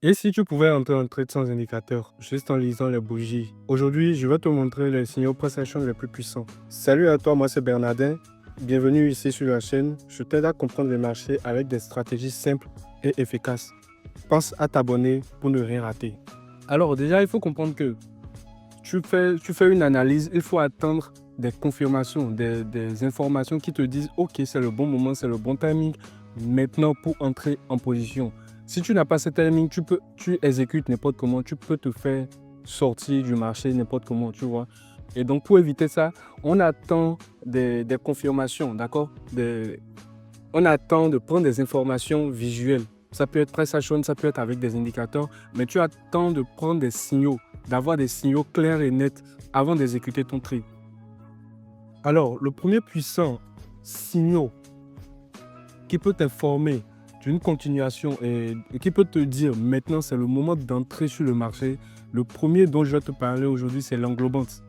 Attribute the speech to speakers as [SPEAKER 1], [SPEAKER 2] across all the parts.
[SPEAKER 1] Et si tu pouvais entrer en trade sans indicateur, juste en lisant les bougies? Aujourd'hui, je vais te montrer les signaux price-action les plus puissants. Salut à toi, moi c'est Bernardin. Bienvenue ici sur la chaîne. Je t'aide à comprendre les marchés avec des stratégies simples et efficaces. Pense à t'abonner pour ne rien rater. Alors déjà, il faut comprendre que tu fais une analyse, il faut attendre des confirmations, des informations qui te disent « Ok, c'est le bon moment, c'est le bon timing maintenant pour entrer en position ». Si tu n'as pas ce timing, tu exécutes n'importe comment, tu peux te faire sortir du marché n'importe comment, tu vois. Et donc, pour éviter ça, on attend des confirmations, d'accord? On attend de prendre des informations visuelles. Ça peut être price action, ça peut être avec des indicateurs, mais tu attends de prendre des signaux, d'avoir des signaux clairs et nets avant d'exécuter ton trade. Alors, le premier puissant signal qui peut t'informer d'une continuation et qui peut te dire maintenant c'est le moment d'entrer sur le marché, le premier dont je vais te parler aujourd'hui, c'est l'englobante.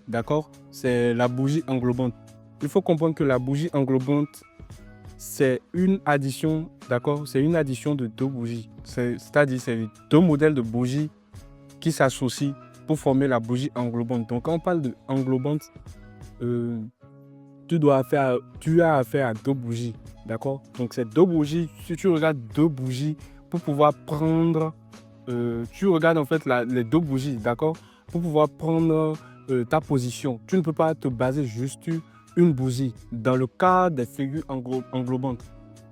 [SPEAKER 1] D'accord? C'est la bougie englobante. Il faut comprendre que la bougie englobante, c'est une addition, d'accord? C'est une addition de deux bougies. C'est-à-dire, c'est deux modèles de bougies qui s'associent pour former la bougie englobante. Donc, quand on parle de englobante, tu as affaire à deux bougies, d'accord? Donc, ces deux bougies, si tu regardes deux bougies pour pouvoir prendre, tu regardes en fait les deux bougies, d'accord? Pour pouvoir prendre ta position. Tu ne peux pas te baser juste sur une bougie dans le cas des figures englobantes.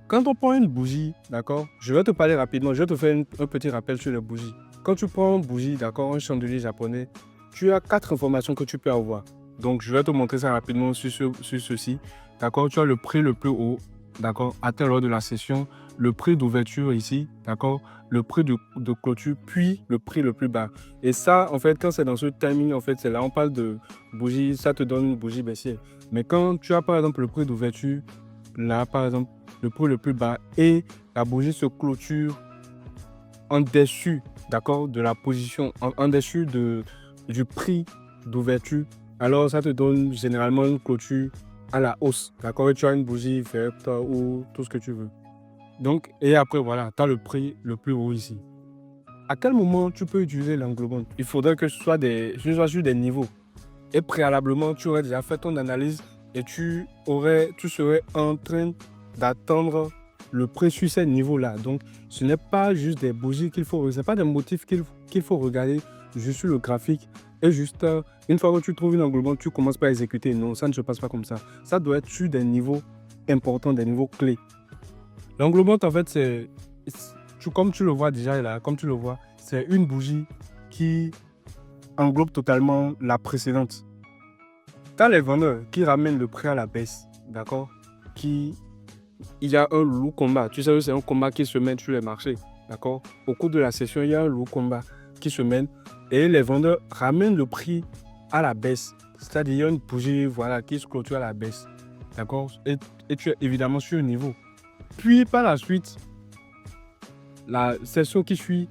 [SPEAKER 1] Quand on prend une bougie, d'accord, je vais te parler rapidement, je vais te faire un petit rappel sur les bougies. Quand tu prends une bougie, d'accord, un chandelier japonais, tu as 4 informations que tu peux avoir. Donc, je vais te montrer ça rapidement sur ceci. D'accord, tu as le prix le plus haut, d'accord, atteint lors de la session, le prix d'ouverture ici, d'accord, le prix de clôture, puis le prix le plus bas. Et ça, en fait, quand c'est dans ce timing, en fait, c'est là, on parle de bougie, ça te donne une bougie baissière. Mais quand tu as, par exemple, le prix d'ouverture, là, par exemple, le prix le plus bas et la bougie se clôture en dessus, d'accord, de la position, en dessus du prix d'ouverture, alors ça te donne généralement une clôture à la hausse, d'accord, et tu as une bougie verte ou tout ce que tu veux. Donc, et après, voilà, tu as le prix le plus haut ici. À quel moment tu peux utiliser l'englobante? Il faudrait que ce soit sur des niveaux. Et préalablement, tu aurais déjà fait ton analyse et tu serais en train d'attendre le prix sur ces niveaux-là. Donc, ce n'est pas juste des bougies qu'il faut, ce n'est pas des motifs qu'il faut regarder juste sur le graphique. Et juste, une fois que tu trouves une englobante, tu commences pas à exécuter. Non, ça ne se passe pas comme ça. Ça doit être sur des niveaux importants, des niveaux clés. L'englobante, en fait, comme tu le vois déjà là, comme tu le vois, c'est une bougie qui englobe totalement la précédente. Tu as les vendeurs qui ramènent le prix à la baisse, d'accord? Il y a un lourd combat. Tu sais, c'est un combat qui se mène sur les marchés, d'accord? Au cours de la session, il y a un lourd combat qui se mène et les vendeurs ramènent le prix à la baisse. C'est-à-dire, il y a une bougie, voilà, qui se clôture à la baisse, d'accord? Et tu es évidemment sur le niveau. Puis, par la suite, la session qui suit,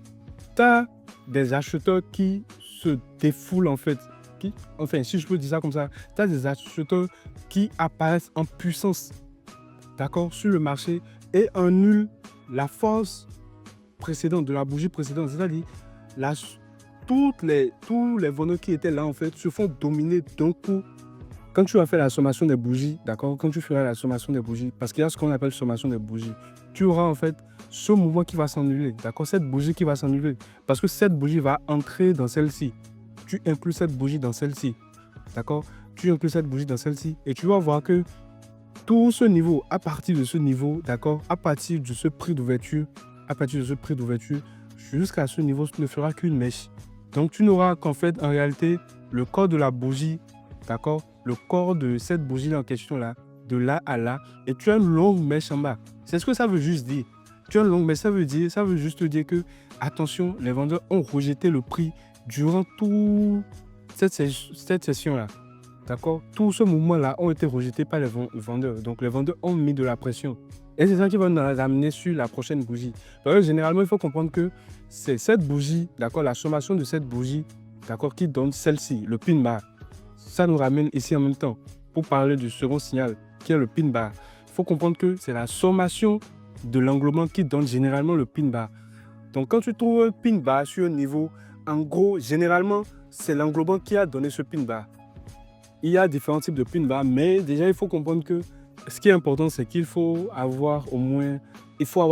[SPEAKER 1] tu as des acheteurs qui se défoulent en fait. Enfin, si je peux dire ça comme ça, tu as des acheteurs qui apparaissent en puissance, d'accord, sur le marché et annulent la force précédente de la bougie précédente. C'est-à-dire, tous les vendeurs qui étaient là, en fait, se font dominer d'un coup. Quand tu as fait la sommation des bougies, d'accord, quand tu feras la sommation des bougies, parce qu'il y a ce qu'on appelle sommation des bougies, tu auras en fait ce mouvement qui va s'annuler, d'accord, cette bougie qui va s'annuler, parce que cette bougie va entrer dans celle-ci. Tu inclus cette bougie dans celle-ci, d'accord, tu inclus cette bougie dans celle-ci, et tu vas voir que tout ce niveau, à partir de ce niveau, d'accord, à partir de ce prix d'ouverture, jusqu'à ce niveau, ce ne fera qu'une mèche. Donc, tu n'auras qu'en fait, en réalité, le corps de la bougie, d'accord, le corps de cette bougie-là en question-là, de là à là, et tu as une longue mèche en bas. C'est ce que ça veut juste dire. Tu as une longue mèche, ça veut juste dire que, attention, les vendeurs ont rejeté le prix durant toute cette session-là. D'accord? Tout ce mouvement-là ont été rejetés par les vendeurs. Donc, les vendeurs ont mis de la pression. Et c'est ça qui va nous amener sur la prochaine bougie. Parce que généralement, il faut comprendre que c'est cette bougie, d'accord, la sommation de cette bougie, d'accord, qui donne celle-ci, le pin bar. Ça nous ramène ici en même temps pour parler du second signal, qui est le pin bar. Il faut comprendre que c'est la sommation de l'englobement qui donne généralement le pin bar. Donc, quand tu trouves un pin bar sur un niveau, en gros, généralement, c'est l'englobant qui a donné ce pin bar. Il y a différents types de pin bar, mais déjà, il faut comprendre que ce qui est important, c'est qu'il faut avoir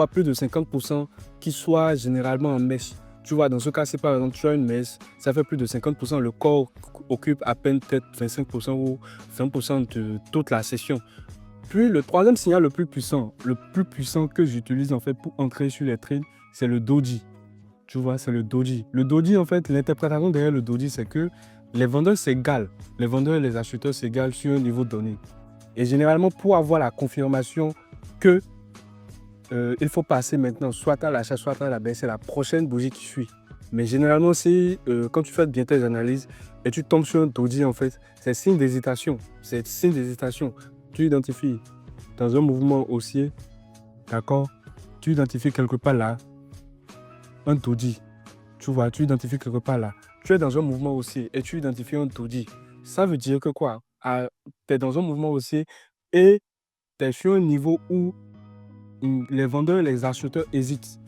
[SPEAKER 1] plus de 50% qui soit généralement en mèche. Tu vois, dans ce cas, c'est par exemple, tu as une mèche, ça fait plus de 50%, le corps occupe à peine peut-être 25% ou 20% de toute la session. Puis le troisième signal le plus puissant que j'utilise en fait pour entrer sur les trails, c'est le doji. Tu vois, c'est le doji. Le doji, en fait, l'interprétation derrière le doji, c'est que les vendeurs s'égalent. Les vendeurs et les acheteurs s'égalent sur un niveau donné. Et généralement, pour avoir la confirmation que il faut passer maintenant soit à l'achat, soit à la baisse, c'est la prochaine bougie qui suit. Mais généralement, quand tu fais bien tes analyses et tu tombes sur un doji, en fait, c'est signe d'hésitation. C'est signe d'hésitation. Tu identifies dans un mouvement haussier, d'accord? Tu identifies quelque part là un doji. Tu vois, tu identifies quelque part là. Tu es dans un mouvement haussier et tu identifies un doji. Ça veut dire que quoi? Tu es dans un mouvement haussier et tu es sur un niveau où les vendeurs et les acheteurs hésitent.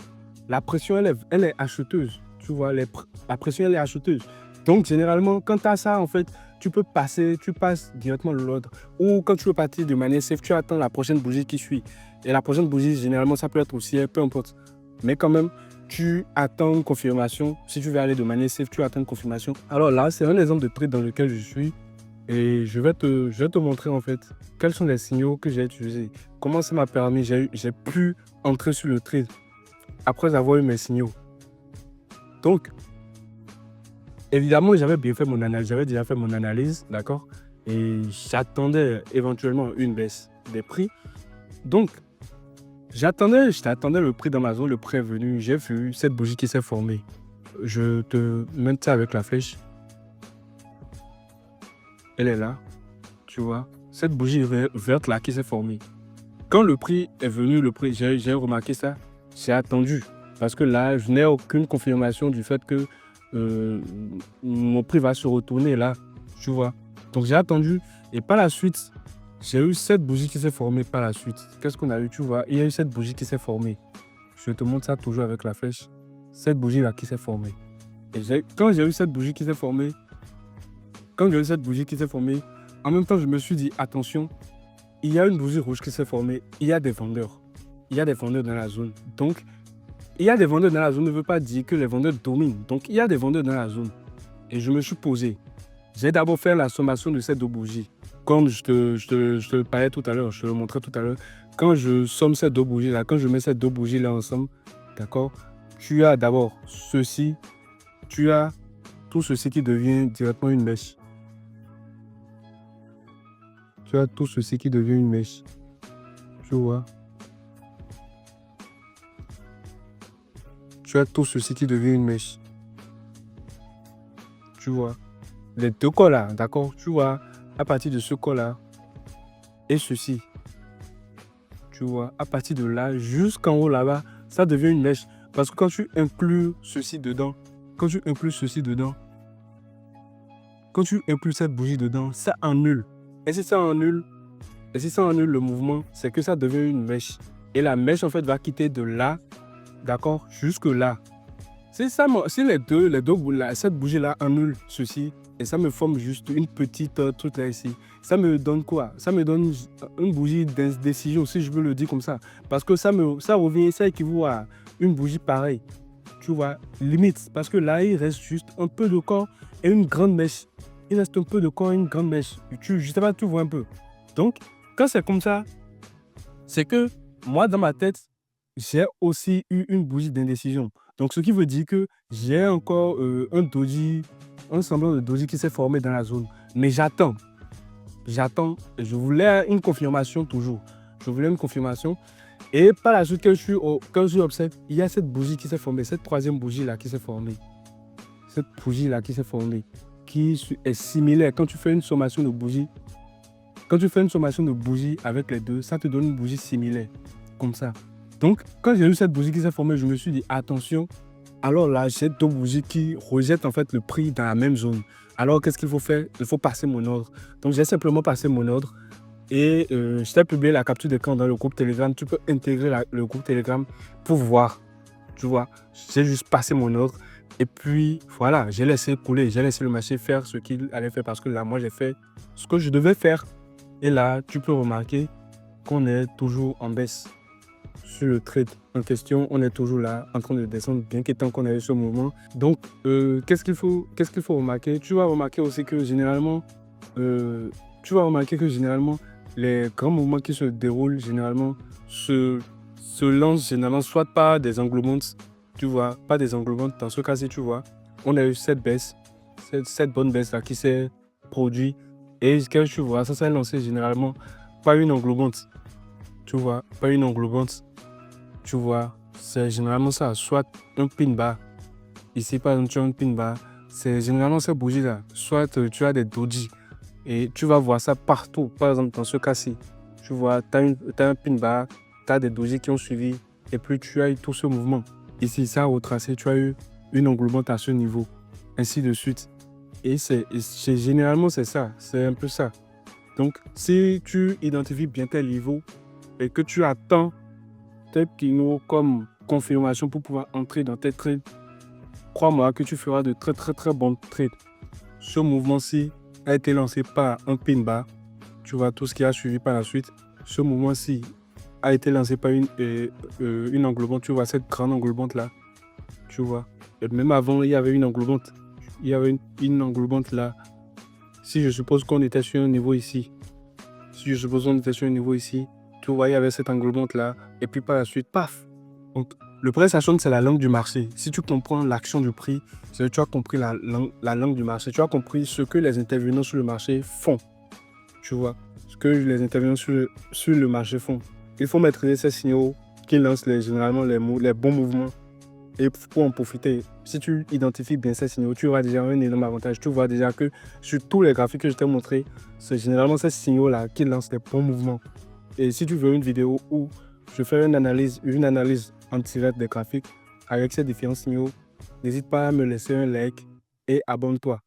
[SPEAKER 1] La pression, elle est acheteuse. Tu vois, la pression, elle est acheteuse. Donc, généralement, quand tu as ça, en fait, tu passes directement l'ordre. Ou quand tu veux partir de manière safe, tu attends la prochaine bougie qui suit. Et la prochaine bougie, généralement, ça peut être aussi, peu importe. Mais quand même, tu attends une confirmation. Si tu veux aller de manière safe, tu attends une confirmation. Alors là, c'est un exemple de trade dans lequel je suis. Et je vais te montrer en fait quels sont les signaux que j'ai utilisés. Comment ça m'a permis, j'ai pu entrer sur le trade après avoir eu mes signaux. Donc, évidemment, j'avais bien fait mon analyse, j'avais déjà fait mon analyse, d'accord? Et j'attendais éventuellement une baisse des prix. Donc, j'attendais le prix dans ma zone, le prix est venu, j'ai vu cette bougie qui s'est formée. Je te mets ça avec la flèche. Elle est là, tu vois, cette bougie verte là qui s'est formée. Quand le prix est venu, j'ai remarqué ça, j'ai attendu. Parce que là, je n'ai aucune confirmation du fait que mon prix va se retourner là, tu vois. Donc j'ai attendu et par la suite, j'ai eu cette bougie qui s'est formée par la suite. Qu'est-ce qu'on a eu, tu vois? Il y a eu cette bougie qui s'est formée. Je te montre ça toujours avec la flèche. Cette bougie là qui s'est formée. Et quand j'ai eu cette bougie qui s'est formée, en même temps, je me suis dit, attention, il y a une bougie rouge qui s'est formée, il y a des vendeurs. Il y a des vendeurs dans la zone. Donc, il y a des vendeurs dans la zone ne veut pas dire que les vendeurs dominent. Donc, il y a des vendeurs dans la zone. Et je me suis posé. J'ai d'abord fait la sommation de ces deux bougies. Comme je te le parlais tout à l'heure, je te le montrais tout à l'heure. Quand je somme ces deux bougies-là, quand je mets ces deux bougies-là ensemble, d'accord, tu as d'abord ceci, tu as tout ceci qui devient directement une mèche. Tu as tout ceci qui devient une mèche. Tu vois. Tu as tout ceci qui devient une mèche. Tu vois. Les deux cols là, d'accord. Tu vois. À partir de ce col là. Et ceci. Tu vois. À partir de là, jusqu'en haut là-bas, ça devient une mèche. Parce que quand tu inclus ceci dedans, quand tu inclus cette bougie dedans, ça annule. Et si ça annule le mouvement, c'est que ça devient une mèche. Et la mèche, en fait, va quitter de là, d'accord, jusque là. Si cette bougie-là annule ceci, et ça me forme juste une petite truc là ici, ça me donne quoi? Ça me donne une bougie d'indécision, si je veux le dire comme ça. Parce que ça équivaut à une bougie pareille. Tu vois, limite. Parce que là, il reste juste un peu de corps et une grande mèche. Il reste un peu de corps et une grande mèche. Je sais pas, tu vois un peu. Donc, quand c'est comme ça, c'est que moi, dans ma tête, j'ai aussi eu une bougie d'indécision. Donc, ce qui veut dire que j'ai encore un semblant de doji qui s'est formé dans la zone. Mais j'attends. Je voulais une confirmation toujours. Je voulais une confirmation. Et par la suite, quand je observe, il y a cette bougie qui s'est formée, cette troisième bougie-là qui s'est formée. Cette bougie-là qui s'est formée, qui est similaire. Quand tu fais une sommation de bougies, avec les deux, ça te donne une bougie similaire, comme ça. Donc, quand j'ai eu cette bougie qui s'est formée, je me suis dit, attention, alors là, j'ai deux bougies qui rejettent en fait le prix dans la même zone. Alors, qu'est-ce qu'il faut faire? Il faut passer mon ordre. Donc, j'ai simplement passé mon ordre. Et je t'ai publié la capture d'écran dans le groupe Telegram. Tu peux intégrer le groupe Telegram pour voir. tu vois. J'ai juste passé mon ordre. Et puis, voilà, j'ai laissé couler, j'ai laissé le marché faire ce qu'il allait faire parce que là, moi, j'ai fait ce que je devais faire. Et là, tu peux remarquer qu'on est toujours en baisse sur le trade en question. On est toujours là, en train de descendre, bien qu'étant qu'on a eu ce mouvement. Donc, qu'est-ce qu'il faut remarquer? Tu vas remarquer aussi que généralement, les grands mouvements qui se déroulent généralement se lancent généralement soit par des englouments, tu vois, pas des englouments. Dans ce cas-ci, tu vois, on a eu cette baisse, cette bonne baisse là qui s'est produite. Et quand tu vois, ça s'est lancé généralement pas une englobante, tu vois, pas une englobante, tu vois, c'est généralement ça, soit un pin bas. Ici, par exemple, tu as un pin bas, c'est généralement cette bougie là, soit tu as des doji et tu vas voir ça partout. Par exemple, dans ce cas-ci, tu vois, tu as un pin bas, tu as des doji qui ont suivi et puis tu as eu tout ce mouvement. Ici, ça a retracé, tu as eu une englobante à ce niveau, ainsi de suite. Et généralement, c'est ça, c'est un peu ça. Donc, si tu identifies bien tes niveaux et que tu attends tes signaux comme confirmation pour pouvoir entrer dans tes trades, crois-moi que tu feras de très très très bons trades. Ce mouvement-ci a été lancé par un pin bar. Tu vois tout ce qui a suivi par la suite. Ce mouvement-ci a été lancé par une englobante. Tu vois cette grande englobante là. Tu vois. Et même avant, il y avait une englobante. Il y avait une englobante là. Si je suppose qu'on était sur un niveau ici. Si je suppose qu'on était sur un niveau ici. Tu vois, il y avait cette englobante là. Et puis par la suite, paf. Donc, le price action, c'est la langue du marché. Si tu comprends l'action du prix, c'est que tu as compris la langue du marché. Tu as compris ce que les intervenants sur le marché font. Tu vois, ce que les intervenants sur le marché font. Il faut maîtriser ces signaux qui lancent généralement les bons mouvements. Et pour en profiter, si tu identifies bien ces signaux, tu auras déjà un énorme avantage. Tu vois déjà que sur tous les graphiques que je t'ai montré, c'est généralement ces signaux-là qui lancent les bons mouvements. Et si tu veux une vidéo où je fais une analyse en direct des graphiques avec ces différents signaux, n'hésite pas à me laisser un like et abonne-toi.